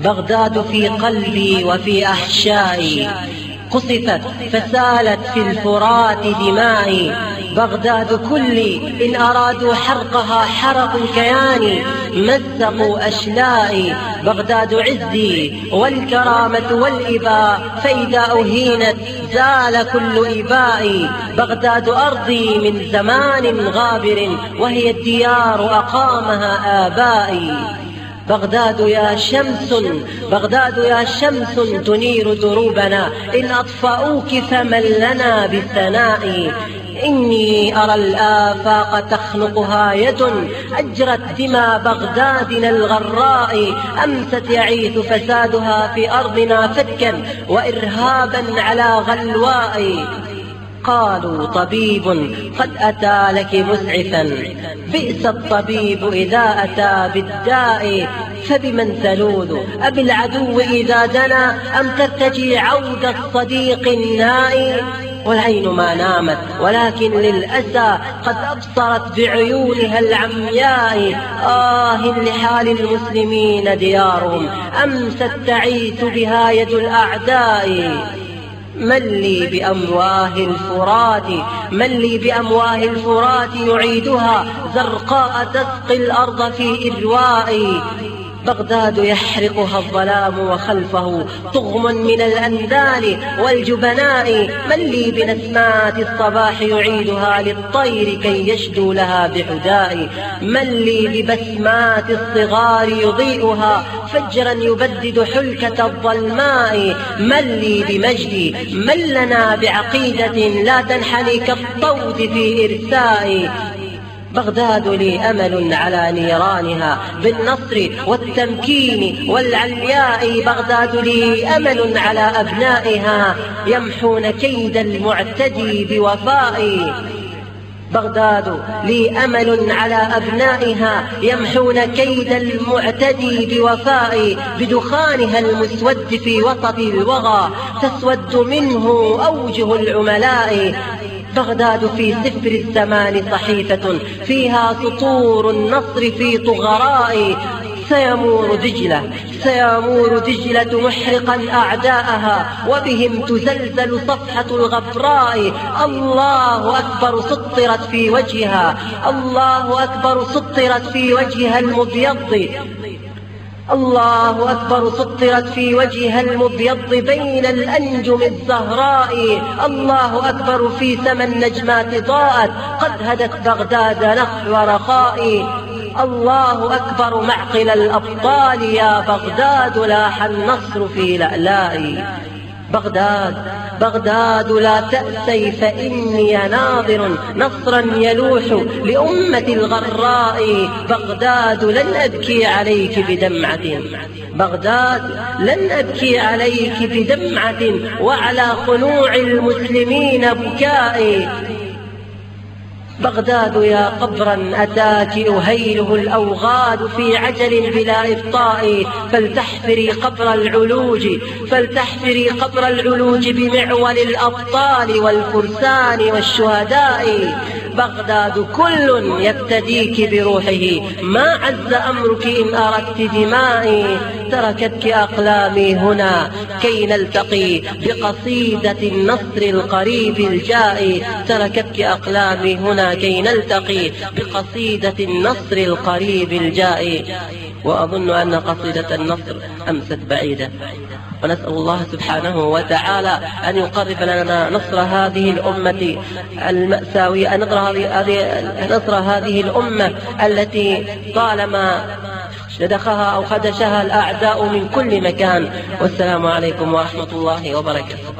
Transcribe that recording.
بغداد في قلبي وفي أحشائي، قصفت فسالت في الفرات دمائي. بغداد كلي إن أرادوا حرقها حرقوا كياني، مزقوا أشلائي. بغداد عزي والكرامة والإباء، فإذا أهينت زال كل إبائي. بغداد أرضي من زمان غابر، وهي الديار أقامها آبائي. بغداد يا شمس، بغداد يا شمس تنير دروبنا، إن أطفأوك فمن لنا بالثناء. إني أرى الآفاق تخنقها يد، أجرت دماء بغدادنا الغراء. أمست يعيث فسادها في أرضنا فتكا وإرهابا على غلواء. قالوا طبيب قد أتى لك مسعفا، بئس الطبيب إذا أتى بالداء. فبمن تلوذ أبالعدو إذا دنا، أم ترتجي عود الصديق النائي؟ والعين ما نامت ولكن للأسى قد أبصرت بعيونها العمياء. لحال المسلمين ديارهم، أمست تعيث بها يد الأعداء. من لي بأمواه الفرات، من لي بأمواه الفرات يعيدها زرقاء تسقي الأرض في إرواء. بغداد يحرقها الظلام وخلفه طغم من الأندال والجبناء. من لي بنسمات الصباح يعيدها للطير كي يشدو لها بحداء. من لي ببسمات الصغار يضيئها فجرا يبدد حلكة الظلماء. من لي بمجدي، من لنا بعقيدة لا تنحني كالطود في إرساء. بغداد لي أمل على نيرانها بالنصر والتمكين والعلياء. بغداد لي أمل على أبنائها يمحون كيد المعتدي بوفاء. بغداد لي أمل على أبنائها يمحون كيد المعتدي بوفاء. بدخانها المسود في وسط الوغى تسود منه أوجه العملاء. بغداد في سفر الزمان صحيفة فيها سطور النصر في طغراء. سيمور دجلة، سيمور دجلة محرقا أعداءها، وبهم تزلزل صفحة الغفراء. الله أكبر سطرت في وجهها، الله أكبر سطرت في وجهها المبيض. الله أكبر سطرت في وجهها المبيض بين الأنجم الزهراء. الله أكبر في سما النجمات ضاءت قد هدت بغداد نحو رخاء. الله أكبر معقل الأبطال يا بغداد لاح النصر في لألاء. بغداد، بغداد لا تأسي فإني ناظر نصرا يلوح لأمة الغراء. بغداد لن أبكي عليك بدمعة، بغداد لن أبكي عليك بدمعة، وعلى خنوع المسلمين بكائي. بغداد يا قبرا أتاك أهيله الأوغاد في عجل بلا إبطاء. فلتحفري قبر العلوج، فلتحفري قبر العلوج بمعول الأبطال والفرسان والشهداء. بغداد كل يفتديك بروحه، ما عز أمرك إن أردت دمائي. تركتك أقلامي هنا كي نلتقي بقصيدة النصر القريب الجائي. تركتك أقلامي هنا كي نلتقي بقصيدة النصر القريب الجائي. وأظن أن قصيدة النصر أمست بعيدة، ونسأل الله سبحانه وتعالى أن يقرب لنا نصر هذه الأمة المأساوية، نصر هذه الأمة التي طالما شدخها أو خدشها الأعداء من كل مكان. والسلام عليكم ورحمة الله وبركاته.